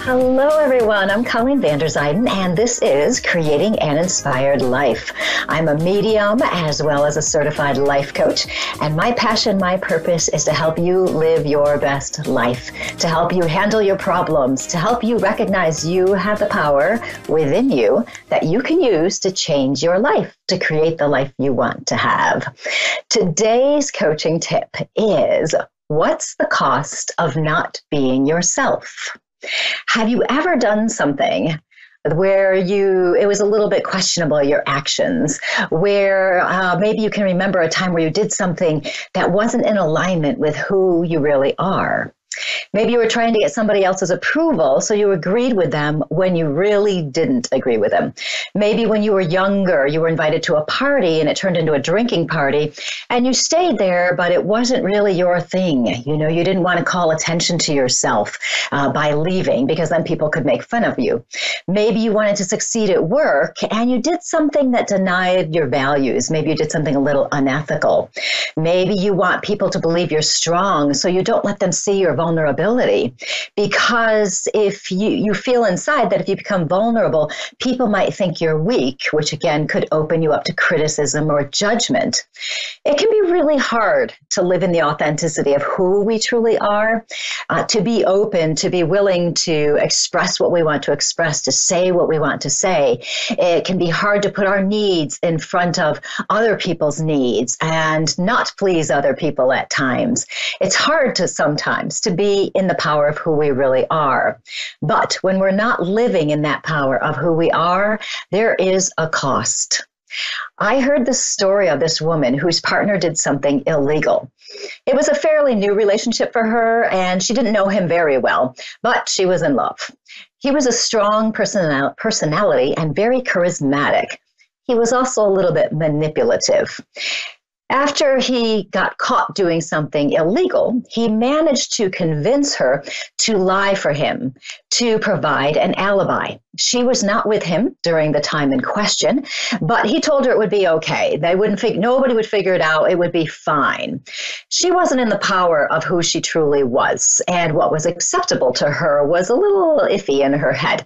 Hello, everyone. I'm Colleen Vanderzyden, and this is Creating an Inspired Life. I'm a medium as well as a certified life coach, and my passion, my purpose is to help you live your best life, to help you handle your problems, to help you recognize you have the power within you that you can use to change your life, to create the life you want to have. Today's coaching tip is, what's the cost of not being yourself? Have you ever done something where it was a little bit questionable, your actions, where maybe you can remember a time where you did something that wasn't in alignment with who you really are? Maybe you were trying to get somebody else's approval, so you agreed with them when you really didn't agree with them. Maybe when you were younger, you were invited to a party and it turned into a drinking party, and you stayed there, but it wasn't really your thing. You didn't want to call attention to yourself by leaving, because then people could make fun of you. Maybe you wanted to succeed at work and you did something that denied your values. Maybe you did something a little unethical. Maybe you want people to believe you're strong, so you don't let them see your vulnerability, because if you feel inside that if you become vulnerable, people might think you're weak, which again could open you up to criticism or judgment. It can be really hard to live in the authenticity of who we truly are, to be open, to be willing to express what we want to express, to say what we want to say. It can be hard to put our needs in front of other people's needs and not please other people at times. It's hard to sometimes to be in the power of who we really are. But when we're not living in that power of who we are, there is a cost. I heard the story of this woman whose partner did something illegal. It was a fairly new relationship for her, and she didn't know him very well, but she was in love. He was a strong personality and very charismatic. He was also a little bit manipulative. After he got caught doing something illegal, he managed to convince her to lie for him, to provide an alibi. She was not with him during the time in question, but he told her it would be okay. Nobody would figure it out. It would be fine. She wasn't in the power of who she truly was, and what was acceptable to her was a little iffy in her head.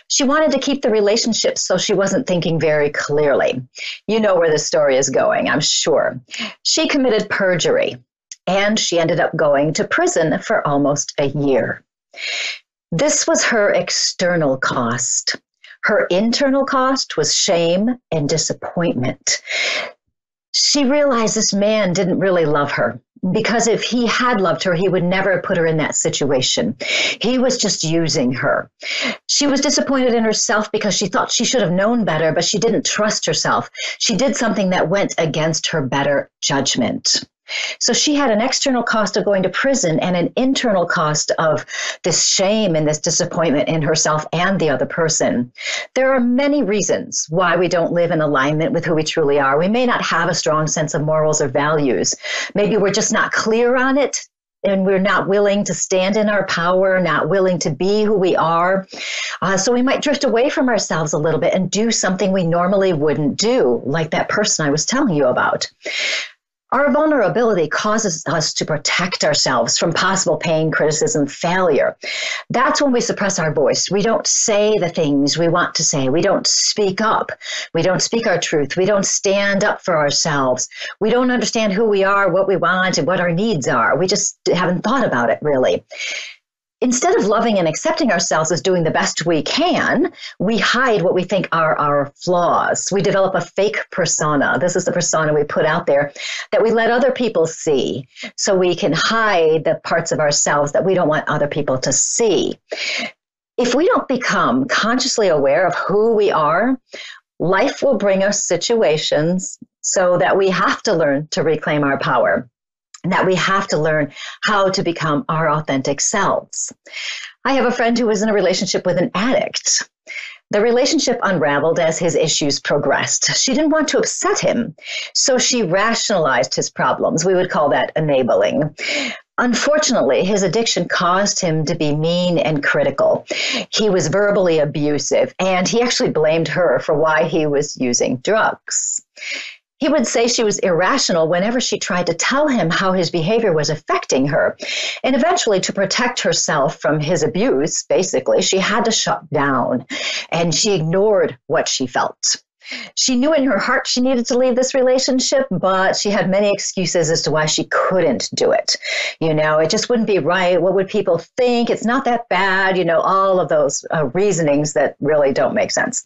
She wanted to keep the relationship, so she wasn't thinking very clearly. You know where the story is going, I'm sure. She committed perjury, and she ended up going to prison for almost a year. This was her external cost. Her internal cost was shame and disappointment. She realized this man didn't really love her, because if he had loved her, he would never put her in that situation. He was just using her. She was disappointed in herself because she thought she should have known better, but she didn't trust herself. She did something that went against her better judgment. So she had an external cost of going to prison and an internal cost of this shame and this disappointment in herself and the other person. There are many reasons why we don't live in alignment with who we truly are. We may not have a strong sense of morals or values. Maybe we're just not clear on it, and we're not willing to stand in our power, not willing to be who we are. So we might drift away from ourselves a little bit and do something we normally wouldn't do, like that person I was telling you about. Our vulnerability causes us to protect ourselves from possible pain, criticism, failure. That's when we suppress our voice. We don't say the things we want to say. We don't speak up. We don't speak our truth. We don't stand up for ourselves. We don't understand who we are, what we want, and what our needs are. We just haven't thought about it, really. Instead of loving and accepting ourselves as doing the best we can, we hide what we think are our flaws. We develop a fake persona. This is the persona we put out there that we let other people see, so we can hide the parts of ourselves that we don't want other people to see. If we don't become consciously aware of who we are, life will bring us situations so that we have to learn to reclaim our power, and that we have to learn how to become our authentic selves. I have a friend who was in a relationship with an addict. The relationship unraveled as his issues progressed. She didn't want to upset him, so she rationalized his problems. We would call that enabling. Unfortunately, his addiction caused him to be mean and critical. He was verbally abusive, and he actually blamed her for why he was using drugs. He would say she was irrational whenever she tried to tell him how his behavior was affecting her. And eventually, to protect herself from his abuse, basically, she had to shut down, and she ignored what she felt. She knew in her heart she needed to leave this relationship, but she had many excuses as to why she couldn't do it. It just wouldn't be right. What would people think? It's not that bad. All of those reasonings that really don't make sense.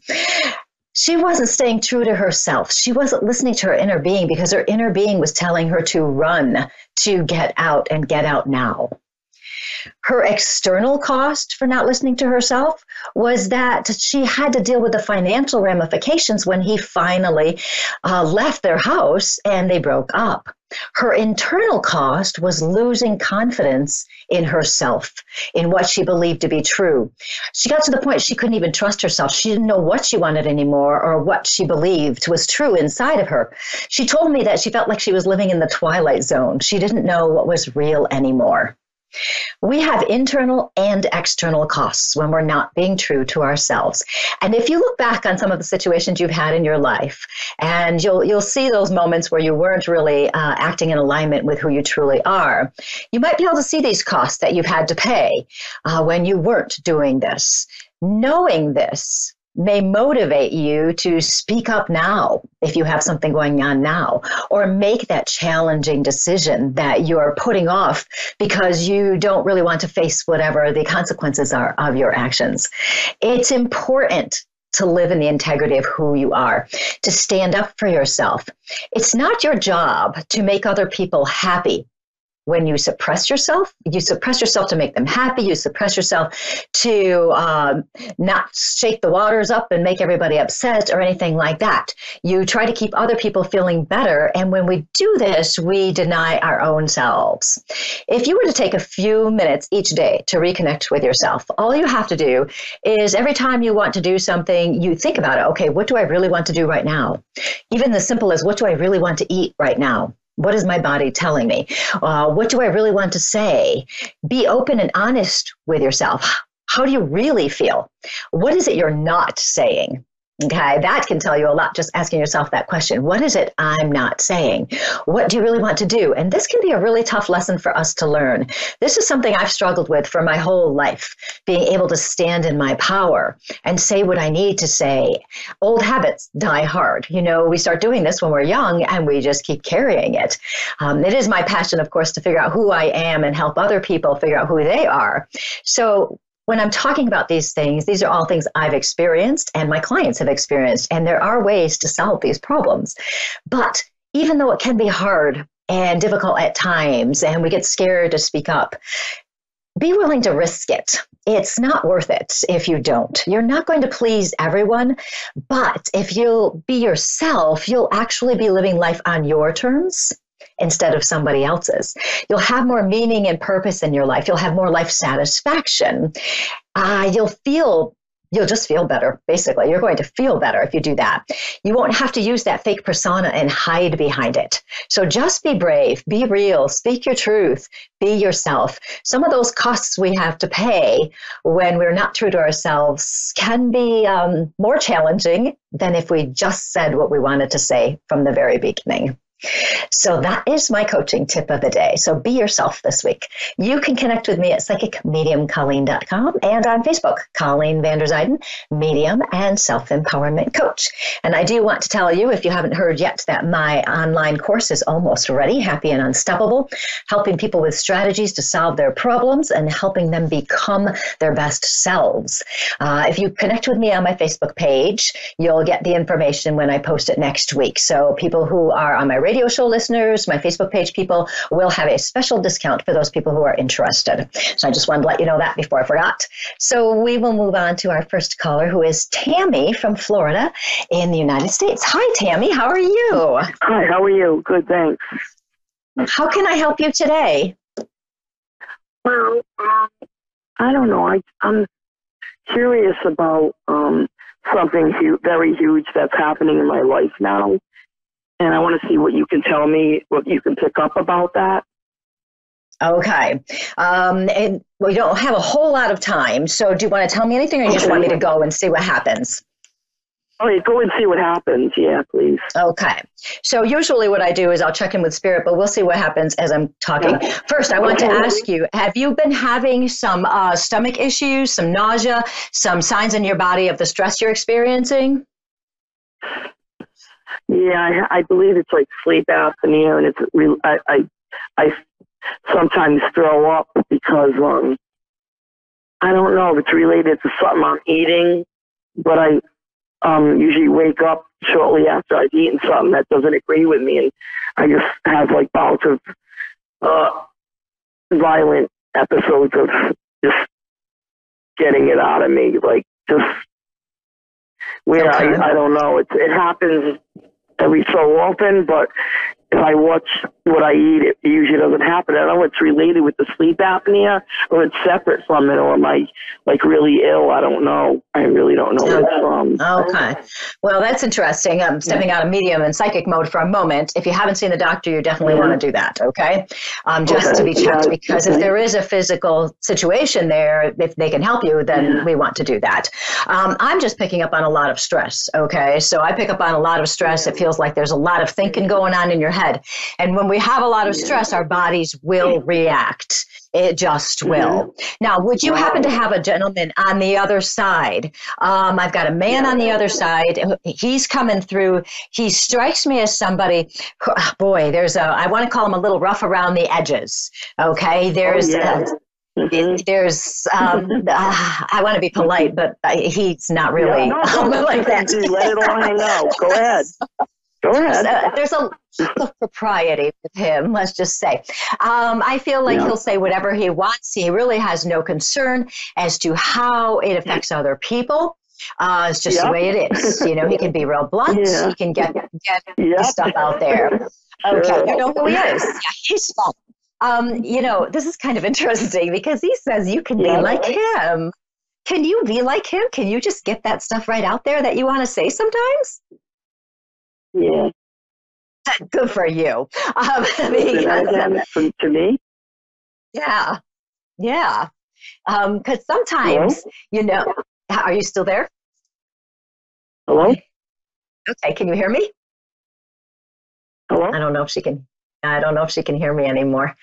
She wasn't staying true to herself. She wasn't listening to her inner being because her inner being was telling her to run, to get out and get out now. Her external cost for not listening to herself was that she had to deal with the financial ramifications when he finally left their house and they broke up. Her internal cost was losing confidence in herself, in what she believed to be true. She got to the point she couldn't even trust herself. She didn't know what she wanted anymore or what she believed was true inside of her. She told me that she felt like she was living in the twilight zone. She didn't know what was real anymore. We have internal and external costs when we're not being true to ourselves. And if you look back on some of the situations you've had in your life, and you'll see those moments where you weren't really acting in alignment with who you truly are, you might be able to see these costs that you've had to pay when you weren't doing this. Knowing this may motivate you to speak up now if you have something going on now, or make that challenging decision that you are putting off because you don't really want to face whatever the consequences are of your actions. It's important to live in the integrity of who you are, to stand up for yourself. It's not your job to make other people happy. When you suppress yourself to make them happy. You suppress yourself to not shake the waters up and make everybody upset or anything like that. You try to keep other people feeling better. And when we do this, we deny our own selves. If you were to take a few minutes each day to reconnect with yourself, all you have to do is every time you want to do something, you think about it. Okay, what do I really want to do right now? Even as simple as what do I really want to eat right now? What is my body telling me? What do I really want to say? Be open and honest with yourself. How do you really feel? What is it you're not saying? Okay, that can tell you a lot, just asking yourself that question. What is it I'm not saying? What do you really want to do? And this can be a really tough lesson for us to learn. This is something I've struggled with for my whole life, being able to stand in my power and say what I need to say. Old habits die hard. We start doing this when we're young and we just keep carrying it. It is my passion, of course, to figure out who I am and help other people figure out who they are. So when I'm talking about these things, these are all things I've experienced and my clients have experienced, and there are ways to solve these problems. But even though it can be hard and difficult at times, and we get scared to speak up, be willing to risk it. It's not worth it if you don't. You're not going to please everyone, but if you'll be yourself, you'll actually be living life on your terms instead of somebody else's. You'll have more meaning and purpose in your life. You'll have more life satisfaction. You'll just feel better, basically. You're going to feel better if you do that. You won't have to use that fake persona and hide behind it. So just be brave, be real, speak your truth, be yourself. Some of those costs we have to pay when we're not true to ourselves can be more challenging than if we just said what we wanted to say from the very beginning. So that is my coaching tip of the day. So be yourself this week. You can connect with me at psychicmediumcolleen.com and on Facebook, Colleen Vanderzyden, medium and self-empowerment coach. And I do want to tell you, if you haven't heard yet, that my online course is almost ready, Happy and Unstoppable, helping people with strategies to solve their problems and helping them become their best selves. If you connect with me on my Facebook page, you'll get the information when I post it next week. So people who are on my radio show listeners, my Facebook page people, will have a special discount for those people who are interested. So I just wanted to let you know that before I forgot. So we will move on to our first caller, who is Tammy from Florida in the United States. Hi, Tammy. How are you? Hi, how are you? Good, thanks. How can I help you today? Well, I don't know. I'm curious about something very huge that's happening in my life now. And I want to see what you can tell me, what you can pick up about that. Okay. And we don't have a whole lot of time. So do you want to tell me anything, or you just want me to go and see what happens? Oh, yeah, go and see what happens. Yeah, please. Okay. So usually what I do is I'll check in with spirit, but we'll see what happens as I'm talking. First, I want to ask you, have you been having some stomach issues, some nausea, some signs in your body of the stress you're experiencing? Yeah, I believe it's like sleep apnea, and it's real. I sometimes throw up because I don't know if it's related to something I'm eating, but I usually wake up shortly after I've eaten something that doesn't agree with me, and I just have like bouts of violent episodes of just getting it out of me, like just where I don't know. It happens every so often, but if I watch what I eat, it usually doesn't happen. I don't know if it's related with the sleep apnea or it's separate from it, or am I like really ill? I don't know. I really don't know what it's from. Okay. Well, that's interesting. I'm stepping out of medium and psychic mode for a moment. If you haven't seen the doctor, you definitely want to do that, okay? Just to be checked, because if there is a physical situation there, if they can help you, then we want to do that. I'm just picking up on a lot of stress, okay? So I pick up on a lot of stress. It feels like there's a lot of thinking going on in your head. And when we have a lot of stress, our bodies will react. It just will. Now, would you happen to have a gentleman on the other side? I've got a man on the other side. He's coming through. He strikes me as somebody, boy, I want to call him a little rough around the edges. Okay. I want to be polite, but he's not really like that. Let it all hang out. Go ahead. Go ahead. There's a lot of propriety with him, let's just say. I feel like he'll say whatever he wants. He really has no concern as to how it affects other people. It's just the way it is. You know, he can be real blunt. He can get stuff out there. Okay, you know who he is. Yeah, he's fun. You know, this is kind of interesting because he says you can be like him. Can you be like him? Can you just get that stuff right out there that you want to say sometimes? Yeah. Good for you. To me? Yeah. Yeah. Because sometimes, you know, are you still there? Hello? Okay. Can you hear me? Hello? I don't know if she can hear me anymore.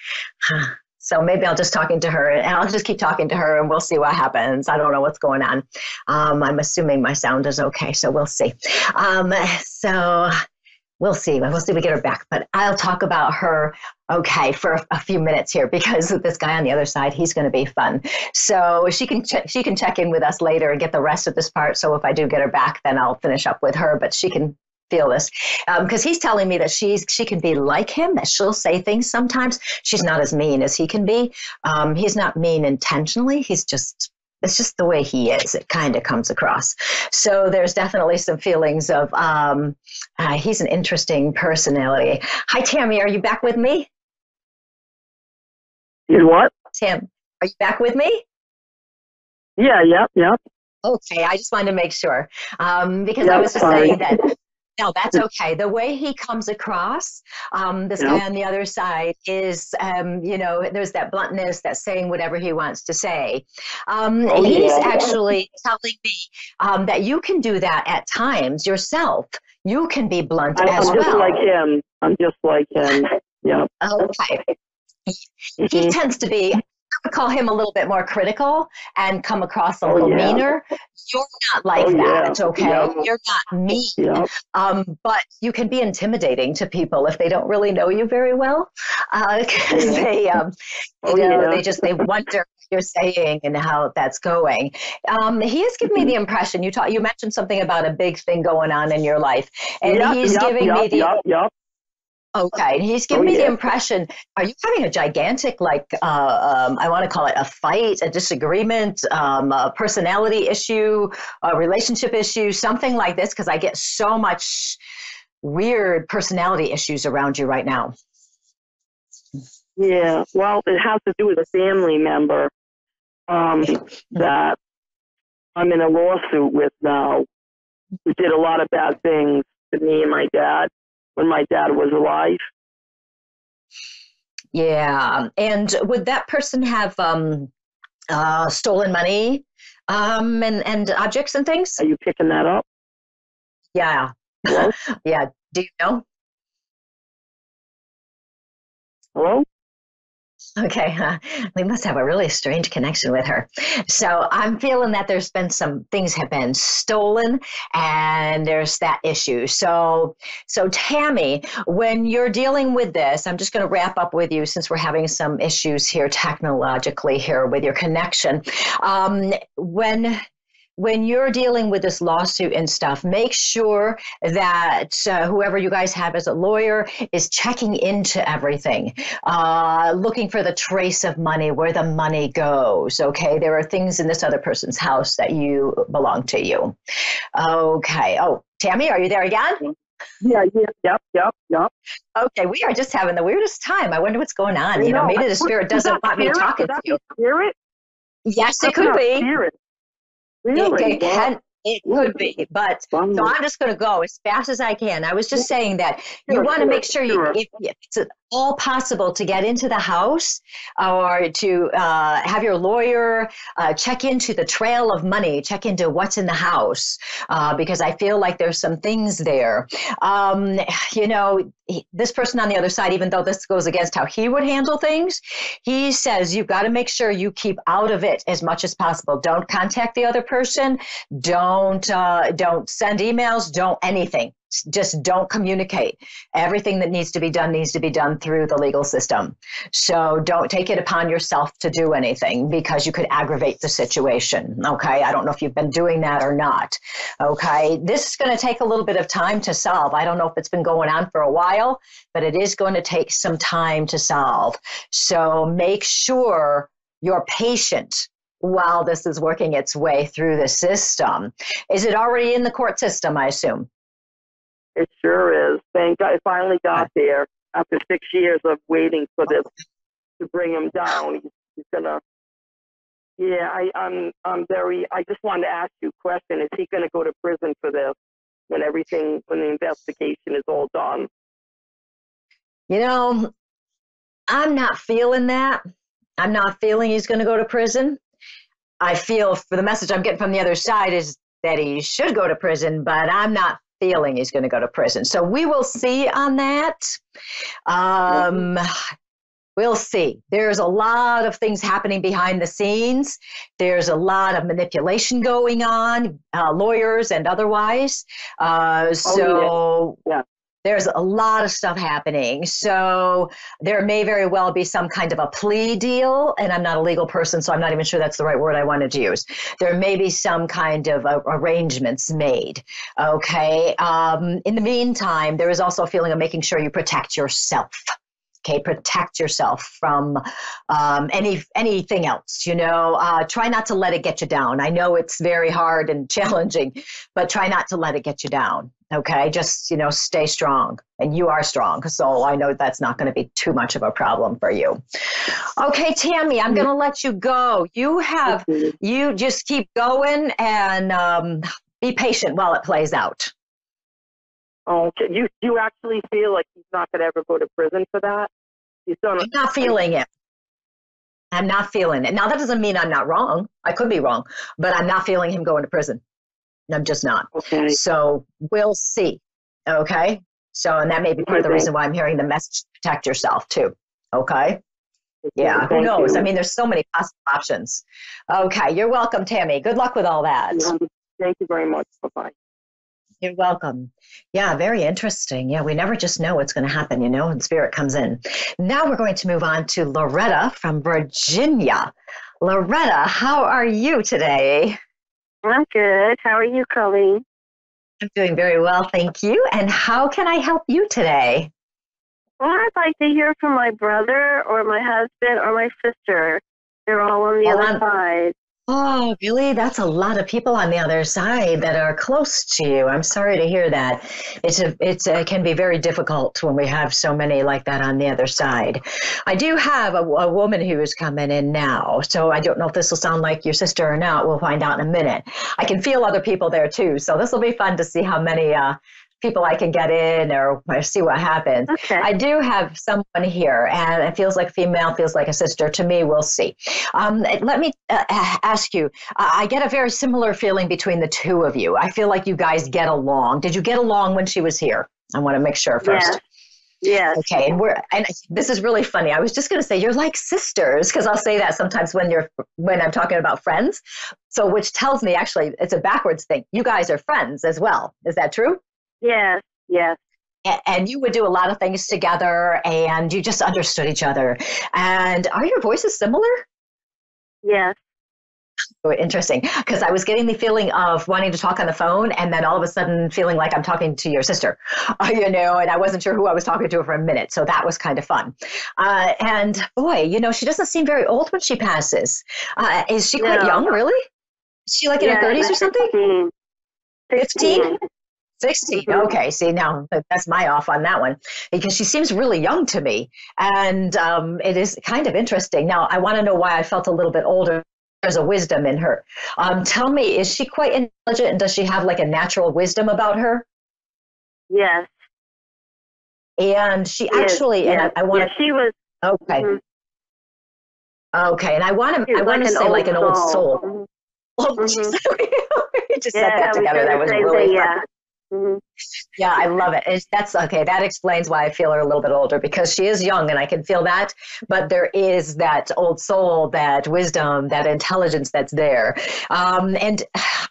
So maybe I'll just talking to her, and I'll just keep talking to her, and we'll see what happens. I don't know what's going on. I'm assuming my sound is okay, so we'll see. So we'll see. We'll see if we get her back. But I'll talk about her, okay, for a few minutes here, because this guy on the other side, he's going to be fun. So she can check in with us later and get the rest of this part. So if I do get her back, then I'll finish up with her. But she can feel this because he's telling me that she can be like him, that she'll say things sometimes. She's not as mean as he can be. He's not mean intentionally. It's just the way he is. It kind of comes across. So there's definitely some feelings of he's an interesting personality. Hi, Tammy. Are you back with me? You what? Tam, are you back with me? Yeah. Okay. I just wanted to make sure because I was just saying that. No, that's okay. The way he comes across, this guy on the other side is, you know, there's that bluntness, that saying whatever he wants to say. He's actually telling me that you can do that at times yourself. You can be blunt as well. I'm just like him. Yeah. Okay. He tends to be, I would call him a little bit more critical and come across a little meaner. You're not like that, okay? You're not mean, but you can be intimidating to people if they don't really know you very well, because they wonder what you're saying and how that's going. He has given me the impression you mentioned something about a big thing going on in your life, and he's giving me the. Okay, he's giving me the impression, are you having a gigantic, like, I want to call it a fight, a disagreement, a personality issue, a relationship issue, something like this? Because I get so much weird personality issues around you right now. Yeah, well, it has to do with a family member that I'm in a lawsuit with now, who did a lot of bad things to me and my dad when my dad was alive. Yeah. And would that person have stolen money and objects and things? Are you picking that up? Yeah. Hello? Yeah. Do you know? Hello? Okay, we must have a really strange connection with her. So I'm feeling that there's been some things have been stolen, and there's that issue. So Tammy, when you're dealing with this, I'm just going to wrap up with you since we're having some issues here technologically here with your connection. When you're dealing with this lawsuit and stuff, make sure that whoever you guys have as a lawyer is checking into everything, looking for the trace of money, where the money goes. Okay, there are things in this other person's house that you belong to you. Okay. Oh, Tammy, are you there again? Yeah, yep. Okay, we are just having the weirdest time. I wonder what's going on. You know, maybe the spirit doesn't want me talking to you. Spirit? Yes, it could be. Spirit. Really? It could be, but so I'm just going to go as fast as I can. I was just saying that you want to make sure if it's at all possible to get into the house or to have your lawyer check into the trail of money, check into what's in the house, because I feel like there's some things there. You know, this person on the other side, even though this goes against how he would handle things, he says you've got to make sure you keep out of it as much as possible. Don't contact the other person. Don't send emails. Don't anything. Just don't communicate. Everything that needs to be done through the legal system. So don't take it upon yourself to do anything because you could aggravate the situation. Okay. I don't know if you've been doing that or not. Okay. This is going to take a little bit of time to solve. I don't know if it's been going on for a while, but it is going to take some time to solve. So make sure you're patient while this is working its way through the system. Is it already in the court system, I assume? It sure is. Thank God I finally got there after 6 years of waiting for this to bring him down. He's gonna. Yeah, I just wanted to ask you a question. Is he gonna go to prison for this when the investigation is all done? You know, I'm not feeling that. I'm not feeling he's going to go to prison. I feel for the message I'm getting from the other side is that he should go to prison, but I'm not feeling he's going to go to prison. So we will see on that. We'll see. There's a lot of things happening behind the scenes. There's a lot of manipulation going on, lawyers and otherwise. There's a lot of stuff happening. So there may very well be some kind of a plea deal. And I'm not a legal person, so I'm not even sure that's the right word I wanted to use. There may be some kind of arrangements made. Okay. In the meantime, there is also a feeling of making sure you protect yourself. Okay, protect yourself from anything else, try not to let it get you down. I know it's very hard and challenging, but try not to let it get you down. Okay, just, stay strong, and you are strong. So I know that's not going to be too much of a problem for you. Okay, Tammy, I'm going to let you go. You just keep going and be patient while it plays out. Okay. You actually feel like he's not going to ever go to prison for that? I'm not feeling it. I'm not feeling it. Now, that doesn't mean I'm not wrong. I could be wrong, but I'm not feeling him going to prison. I'm just not. Okay. So we'll see. Okay. So, and that may be part of the reason why I'm hearing the message to protect yourself too. Okay. Yeah. Who knows? I mean, there's so many possible options. Okay. You're welcome, Tammy. Good luck with all that. Thank you very much. Bye-bye. You're welcome. Yeah, very interesting. Yeah, we never just know what's going to happen, and spirit comes in. Now we're going to move on to Loretta from Virginia. Loretta, how are you today? I'm good. How are you, Colleen? I'm doing very well, thank you. And how can I help you today? Well, I'd like to hear from my brother or my husband or my sister. They're all on the other side. Oh, really? That's a lot of people on the other side that are close to you. I'm sorry to hear that. It can be very difficult when we have so many like that on the other side. I do have a woman who is coming in now, so I don't know if this will sound like your sister or not. We'll find out in a minute. I can feel other people there too, so this will be fun to see how many people I can get in or see what happens. Okay. I do have someone here, and it feels like female, feels like a sister to me. We'll see. Let me ask you, I get a very similar feeling between the two of you. I feel like you guys get along. Did you get along when she was here? I want to make sure first. Yes. Yes. Okay, and this is really funny. I was just going to say you're like sisters, because I'll say that sometimes when I'm talking about friends. So, which tells me actually it's a backwards thing. You guys are friends as well. Is that true? Yes. Yes. And you would do a lot of things together, and you just understood each other. And are your voices similar? Yes. Oh, interesting, because I was getting the feeling of wanting to talk on the phone, and then all of a sudden feeling like I'm talking to your sister, and I wasn't sure who I was talking to for a minute. So that was kind of fun. And boy, she doesn't seem very old when she passes. Is she quite young, really? Is she like in her 30s or something? 15? 16. Mm-hmm. Okay. See, now that's my off on that one, because she seems really young to me. And it is kind of interesting. Now, I want to know why I felt a little bit older. There's a wisdom in her. Tell me, is she quite intelligent, and does she have like a natural wisdom about her? Yes. And she actually, yes. And I want to. She was. Okay. Mm-hmm. Okay. And I want to like say like an old soul. Mm-hmm. Oh, we just said that together. That was really fun. Yeah. Mm-hmm. Yeah, I love it. That's okay. That explains why I feel her a little bit older, because she is young and I can feel that. But there is that old soul, that wisdom, that intelligence that's there. And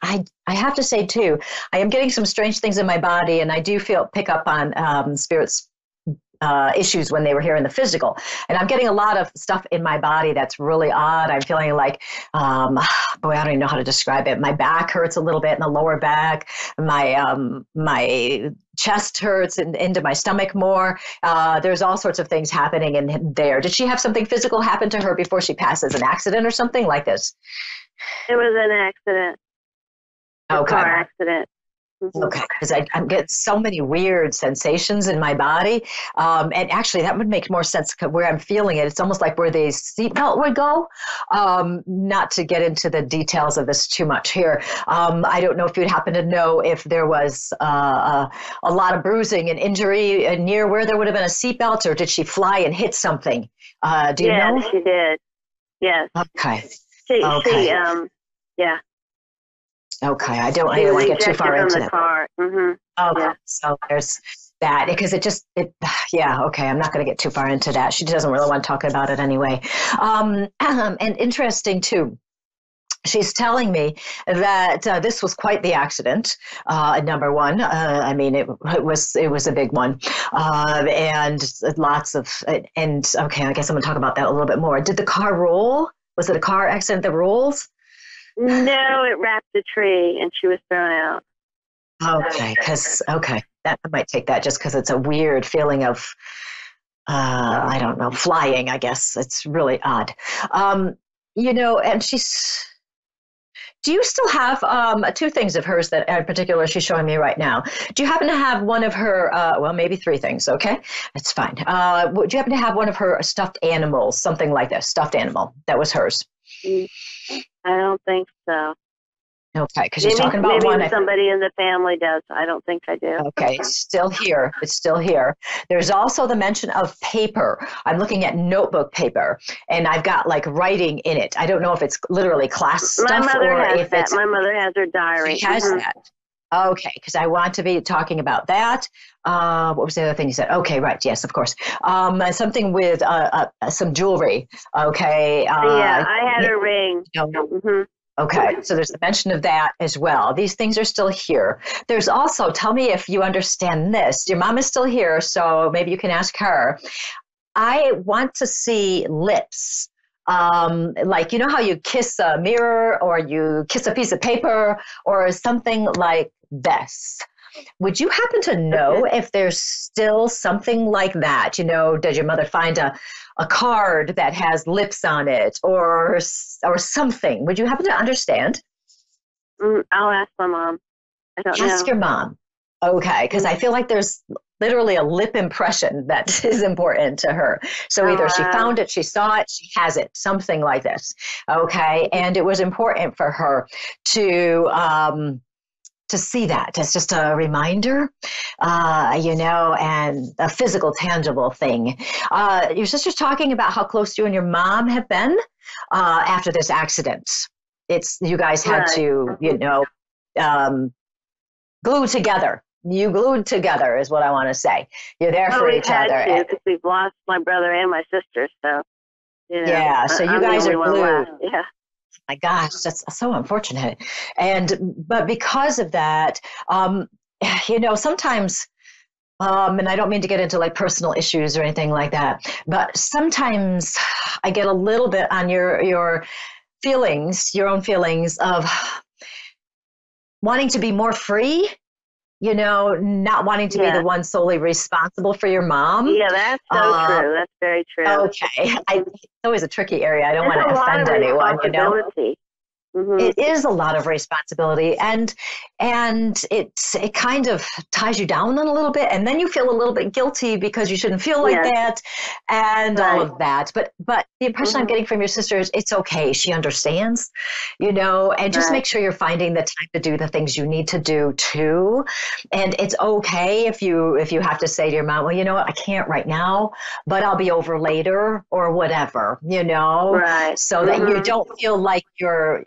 I have to say, too, I am getting some strange things in my body, and I do pick up on spirits. Issues when they were here in the physical, and I'm getting a lot of stuff in my body that's really odd. I'm feeling like, boy, I don't even know how to describe it. My back hurts a little bit in the lower back. My chest hurts and into my stomach more. There's all sorts of things happening in there. Did she have something physical happen to her before she passes? An accident or something like this? It was an accident. Okay. A car accident. Okay, because I'm getting so many weird sensations in my body. And actually, that would make more sense where I'm feeling it. It's almost like where the seatbelt would go. Not to get into the details of this too much here. I don't know if you'd happen to know if there was a lot of bruising and injury near where there would have been a seatbelt, or did she fly and hit something? Do you know? Yes, she did. Yes. Okay. She yeah. Okay, I don't want to get too far into that. Mm-hmm. Okay, yeah. So there's that, because okay, I'm not going to get too far into that. She doesn't really want to talk about it anyway. And interesting too, she's telling me that this was quite the accident. Number one, I mean, it was a big one, and lots of. And okay, I guess I'm going to talk about that a little bit more. Did the car roll? Was it a car accident that rolls? No, it wrapped a tree and she was thrown out. Okay, that I might take that just because it's a weird feeling of, I don't know, flying, I guess. It's really odd. And do you still have two things of hers that in particular she's showing me right now? Do you happen to have one of her, maybe three things, okay? It's fine. Do you happen to have one of her stuffed animals, something like this, stuffed animal that was hers? I don't think so. Okay, because she's talking about maybe one. Somebody in the family does. I don't think I do. Okay, it's still here. There's also the mention of paper. I'm looking at notebook paper, and I've got like writing in it. I don't know if it's literally class stuff My mother or has if that. it's. My mother has her diary. She has that. Okay, because I want to be talking about that. What was the other thing you said? Okay, right. Yes, of course. Something with some jewelry. Okay. Yeah, I had a ring. Okay, so there's a mention of that as well. These things are still here. There's also, tell me if you understand this. Your mom is still here, so maybe you can ask her. I want to see lips. Like, you know how you kiss a mirror or you kiss a piece of paper or something like this. Would you happen to know if there's still something like that? Does your mother find a card that has lips on it or something? Would you happen to understand? I'll ask my mom. I don't know. Ask your mom. Okay, because I feel like there's literally a lip impression that is important to her. So either she found it, she saw it, she has it, something like this. Okay, and it was important for her to to see that. It's just a reminder, and a physical, tangible thing. Your sister's talking about how close you and your mom have been after this accident. You guys had to, glue together. You glued together is what I want to say. You're there for each other. Because we've lost my brother and my sister, so. Yeah, so you guys are glued. Yeah. My gosh, that's so unfortunate. But because of that, sometimes, and I don't mean to get into like personal issues or anything like that, but sometimes I get a little bit on your feelings, your own feelings of wanting to be more free, not wanting to be the one solely responsible for your mom. Yeah, that's so true. That's very true. Okay. It's always a tricky area. I don't want to offend anyone, Mm-hmm. It is a lot of responsibility, and it kind of ties you down a little bit, and then you feel a little bit guilty because you shouldn't feel like that, and all of that. But the impression I'm getting from your sister is it's okay. She understands, and just make sure you're finding the time to do the things you need to do too. And it's okay if you have to say to your mom, well, you know what, I can't right now, but I'll be over later or whatever, so that you don't feel like you're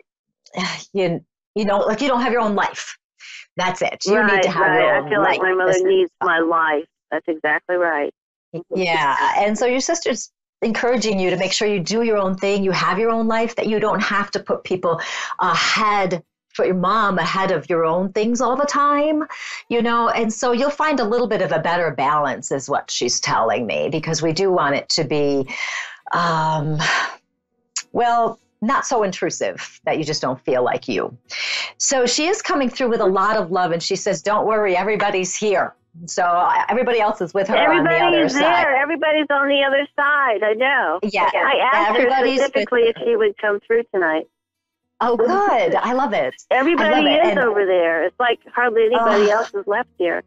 like you don't have your own life. That's it. You need to have your own life. I feel like my mother needs my life. That's exactly right. Yeah. And so your sister's encouraging you to make sure you do your own thing. You have your own life, that you don't have to put people ahead, put your mom ahead of your own things all the time, and so you'll find a little bit of a better balance is what she's telling me, because we do want it to be, not so intrusive that you just don't feel like you. So she is coming through with a lot of love, and she says, don't worry, everybody's here. So everybody else is with her on the other side. Everybody's on the other side. I know. Yeah. I asked her specifically if she would come through tonight. Oh, good. I love it. Everybody is over there. It's like hardly anybody else is left here.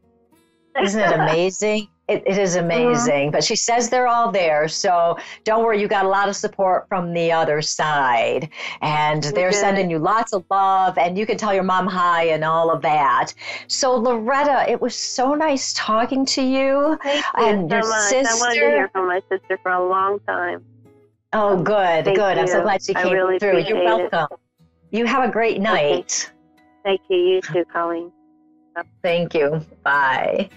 Isn't it amazing? It is amazing. But she says they're all there. So don't worry, you got a lot of support from the other side. And they're sending you lots of love. And you can tell your mom hi and all of that. So Loretta, it was so nice talking to you. Thank you and so your much. sister. I wanted to hear from my sister for a long time. Oh, good. Thank good. You. I'm so glad she came really through. You're welcome. It. You have a great night. Thank you. You too, Colleen. Thank you. Bye.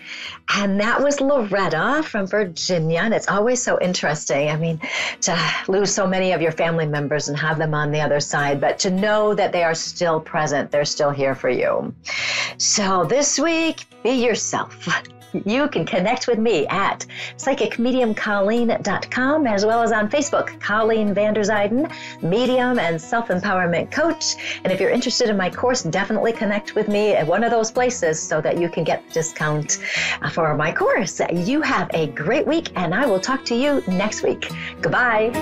And that was Loretta from Virginia. And it's always so interesting. I mean, to lose so many of your family members and have them on the other side, but to know that they are still present, they're still here for you. So this week, be yourself. You can connect with me at psychicmediumcolleen.com, as well as on Facebook, Colleen Vanderzyden, medium and self-empowerment coach. And if you're interested in my course, definitely connect with me at one of those places so that you can get the discount for my course. You have a great week, and I will talk to you next week. Goodbye.